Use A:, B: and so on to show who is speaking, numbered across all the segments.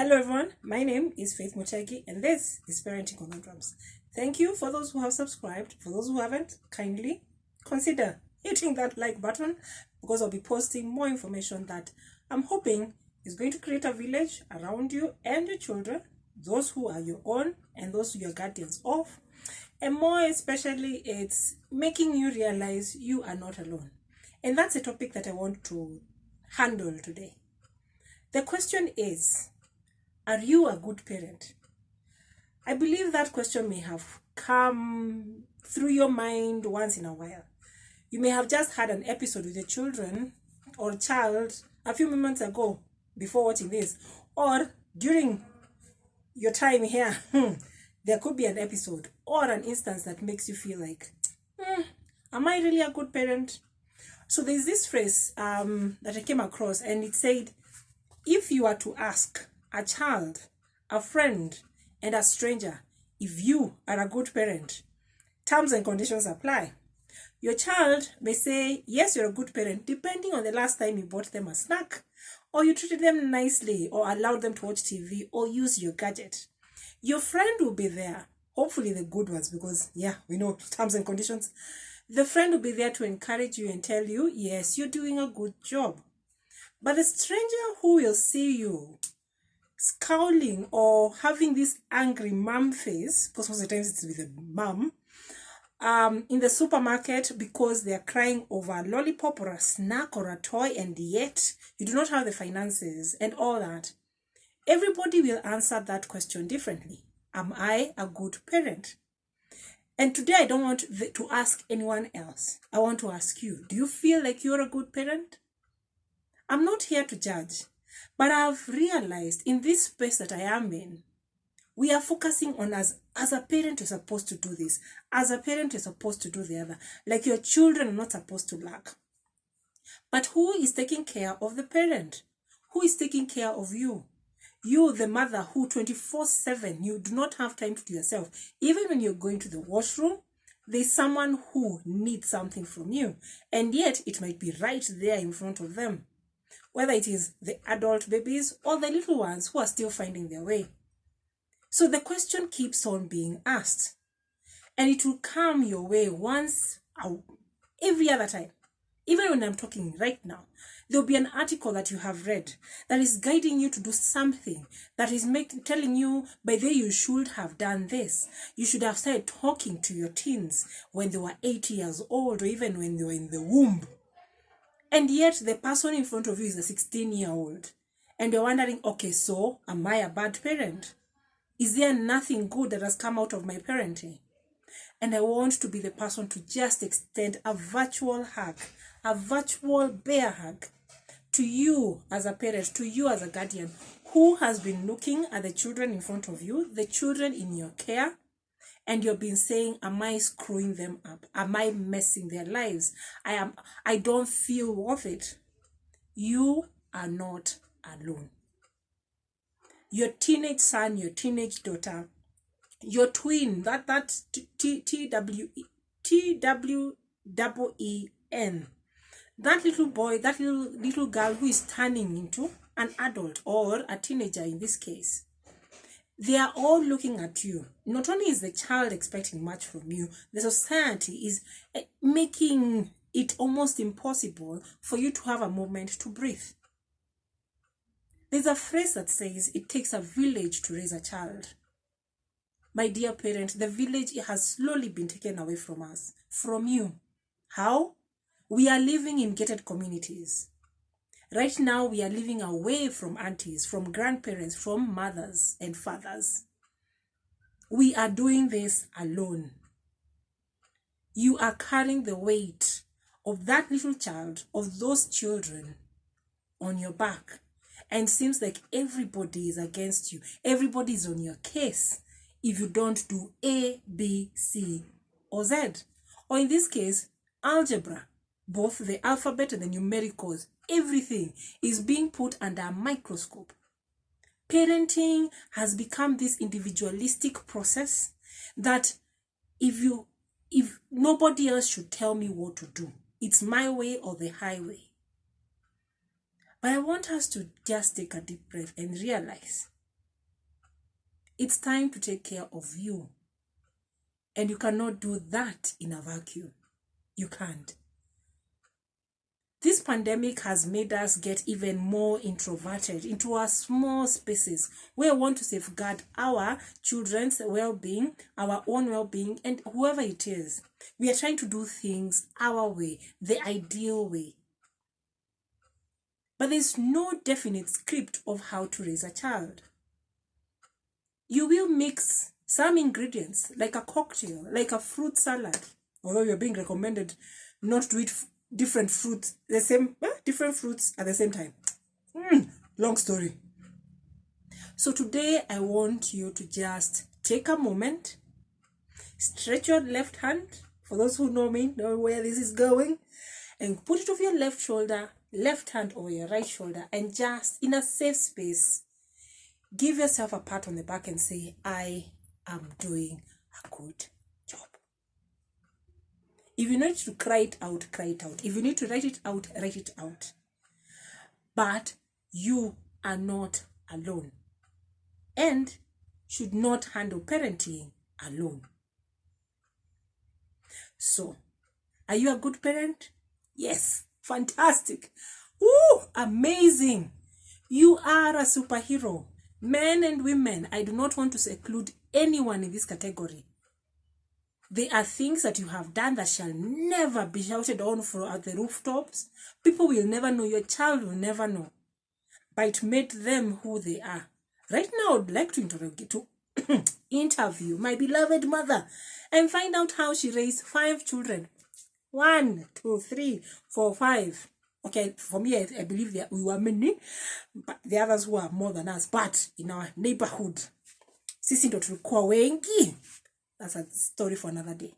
A: Hello everyone, my name is Faith Mutegi and this is Parenting Conundrums. Thank you for those who have subscribed. For those who haven't, kindly consider hitting that like button because I'll be posting more information that I'm hoping is going to create a village around you and your children, those who are your own and those who are guardians of. And more especially, it's making you realize you are not alone. And that's a topic that I want to handle today. The question is, are you a good parent? I believe that question may have come through your mind once in a while. You may have just had an episode with your children or child a few moments ago before watching this, or during your time here, there could be an episode or an instance that makes you feel like, am I really a good parent? So there's this phrase that I came across, and it said, if you are to ask a child, a friend, and a stranger if you are a good parent, terms and conditions apply. Your child may say, yes, you're a good parent, depending on the last time you bought them a snack, or you treated them nicely, or allowed them to watch TV, or use your gadget. Your friend will be there, hopefully the good ones, because, we know terms and conditions. The friend will be there to encourage you and tell you, yes, you're doing a good job. But the stranger who will see you scowling or having this angry mom face, because most of the times it's with the mom, in the supermarket because they're crying over a lollipop or a snack or a toy, and yet you do not have the finances and all that. Everybody will answer that question differently. Am I a good parent? And today I don't want to ask anyone else. I want to ask you, do you feel like you're a good parent? I'm not here to judge, but I've realized in this space that I am in, we are focusing on as a parent, you're supposed to do this. As a parent, you're supposed to do the other. Like your children are not supposed to lack. But who is taking care of the parent? Who is taking care of you? You, the mother, who 24/7, you do not have time to yourself. Even when you're going to the washroom, there's someone who needs something from you. And yet, it might be right there in front of them. Whether it is the adult babies or the little ones who are still finding their way. So the question keeps on being asked. And it will come your way once, every other time. Even when I'm talking right now, there'll be an article that you have read that is guiding you to do something, that is telling you, by the way, you should have done this. You should have started talking to your teens when they were 8 years old, or even when they were in the womb. And yet the person in front of you is a 16-year-old. And you're wondering, okay, so am I a bad parent? Is there nothing good that has come out of my parenting? And I want to be the person to just extend a virtual hug, a virtual bear hug to you as a parent, to you as a guardian, who has been looking at the children in front of you, the children in your care, and you've been saying, am I screwing them up? Am I messing their lives? I don't feel worth it. You are not alone. Your teenage son, your teenage daughter, your twin, that TWEEN, that little boy, that little girl who is turning into an adult or a teenager in this case, they are all looking at you. Not only is the child expecting much from you, the society is making it almost impossible for you to have a moment to breathe. There's a phrase that says, it takes a village to raise a child. My dear parent, the village has slowly been taken away from us, from you. How? We are living in gated communities. Right now, we are living away from aunties, from grandparents, from mothers and fathers. We are doing this alone. You are carrying the weight of that little child, of those children, on your back. And seems like everybody is against you. Everybody is on your case if you don't do A, B, C, or Z. Or in this case, algebra. Both the alphabet and the numericals, everything is being put under a microscope. Parenting has become this individualistic process that if nobody else should tell me what to do, it's my way or the highway. But I want us to just take a deep breath and realize It's time to take care of you. And you cannot do that in a vacuum. You can't. This pandemic has made us get even more introverted into our small spaces where we want to safeguard our children's well-being, our own well-being, and whoever it is. We are trying to do things our way, the ideal way. But there's no definite script of how to raise a child. You will mix some ingredients, like a cocktail, like a fruit salad, although you're being recommended not to eat different fruits, different fruits at the same time. Long story. So today I want you to just take a moment, stretch your left hand, for those who know me, know where this is going, and put it over your left shoulder, left hand over your right shoulder, and just in a safe space, give yourself a pat on the back and say, I am doing a good job. If you need to cry it out, cry it out. If you need to write it out, write it out. But you are not alone and should not handle parenting alone. So, are you a good parent? Yes, fantastic. Woo, amazing. You are a superhero. Men and women, I do not want to seclude anyone in this category. There are things that you have done that shall never be shouted on at the rooftops. People will never know. Your child will never know. But it made them who they are. Right now, I'd like to interview my beloved mother and find out how she raised 5 children. 1, 2, 3, 4, 5. Okay, for me, I believe that we were many, but the others who are more than us. But in our neighborhood, sisi ndo tulikuwa wengi. That's a story for another day.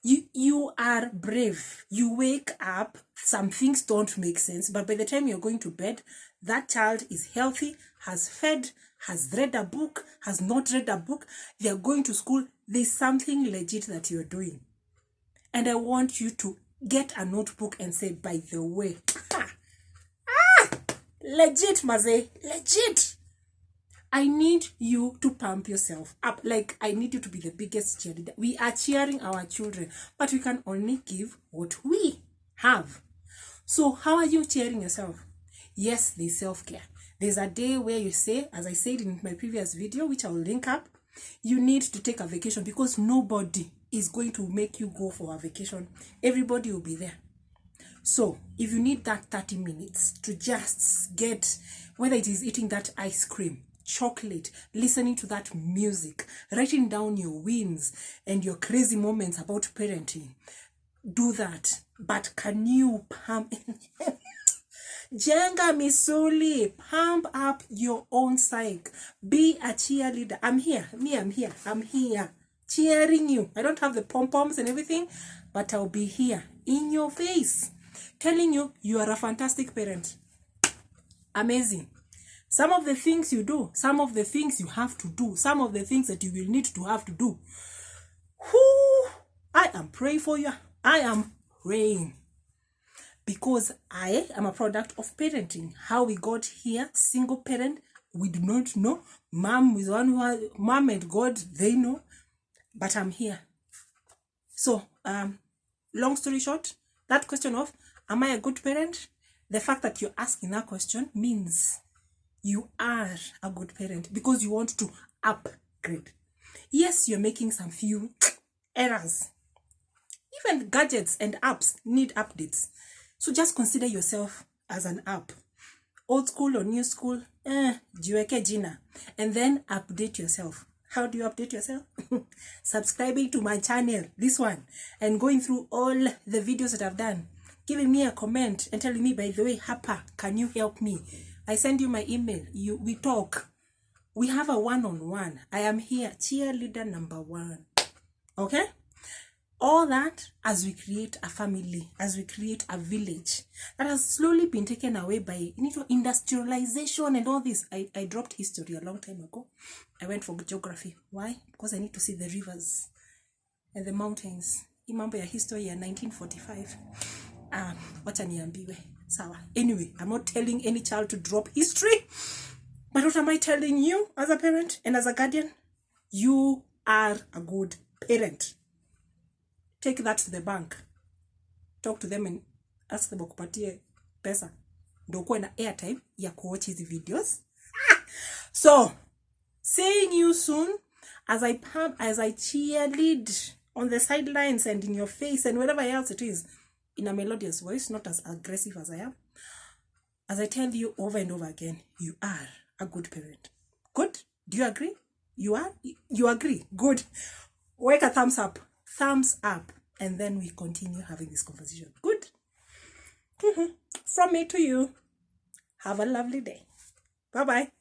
A: You are brave. You wake up, some things don't make sense, but by the time you're going to bed, that child is healthy, has fed, has read a book, has not read a book, they are going to school. There's something legit that you're doing. And I want you to get a notebook and say, by the way, legit, Maze, legit. I need you to pump yourself up. Like, I need you to be the biggest cheerleader. We are cheering our children, but we can only give what we have. So how are you cheering yourself? Yes, there's self-care. There's a day where you say, as I said in my previous video, which I will link up, you need to take a vacation because nobody is going to make you go for a vacation. Everybody will be there. So if you need that 30 minutes to just get, whether it is eating that ice cream, chocolate, listening to that music, writing down your wins and your crazy moments about parenting, do that. But can you pump Jenga misuli, pump up your own psyche. Be a cheerleader. I'm here. I'm here cheering you. I don't have the pom-poms and everything, but I'll be here in your face telling you you are a fantastic parent. Amazing. Some of the things you do, some of the things you have to do, some of the things that you will need to have to do. I am praying for you. I am praying. Because I am a product of parenting. How we got here, single parent, we do not know. Mom is one who has, mom and God, they know. But I'm here. So, long story short, that question of, am I a good parent? The fact that you're asking that question means you are a good parent because you want to upgrade. Yes, you're making some few errors. Even gadgets and apps need updates. So just consider yourself as an app. Old school or new school, jiweke jina. And then update yourself. How do you update yourself? Subscribing to my channel, this one, and going through all the videos that I've done. Giving me a comment and telling me, by the way, Hapa, can you help me? I send you my email. We talk. We have a one-on-one. I am here, cheerleader number 1. Okay? All that as we create a family, as we create a village that has slowly been taken away by industrialization and all this. I dropped history a long time ago. I went for geography. Why? Because I need to see the rivers and the mountains. Imambo ya history ya 1945. Wacha niambiwe. Sawa. Anyway, I'm not telling any child to drop history. But what am I telling you as a parent and as a guardian? You are a good parent. Take that to the bank. Talk to them and ask them wakupatie pesa. Ndio kuwe na airtime ya kuwatch hizi videos. So, seeing you soon as I cheerlead on the sidelines and in your face and wherever else it is, in a melodious voice, not as aggressive as I am. As I tell you over and over again, you are a good parent. Good? Do you agree? You are? You agree? Good. Wake a thumbs up. Thumbs up. And then we continue having this conversation. Good? From me to you. Have a lovely day. Bye-bye.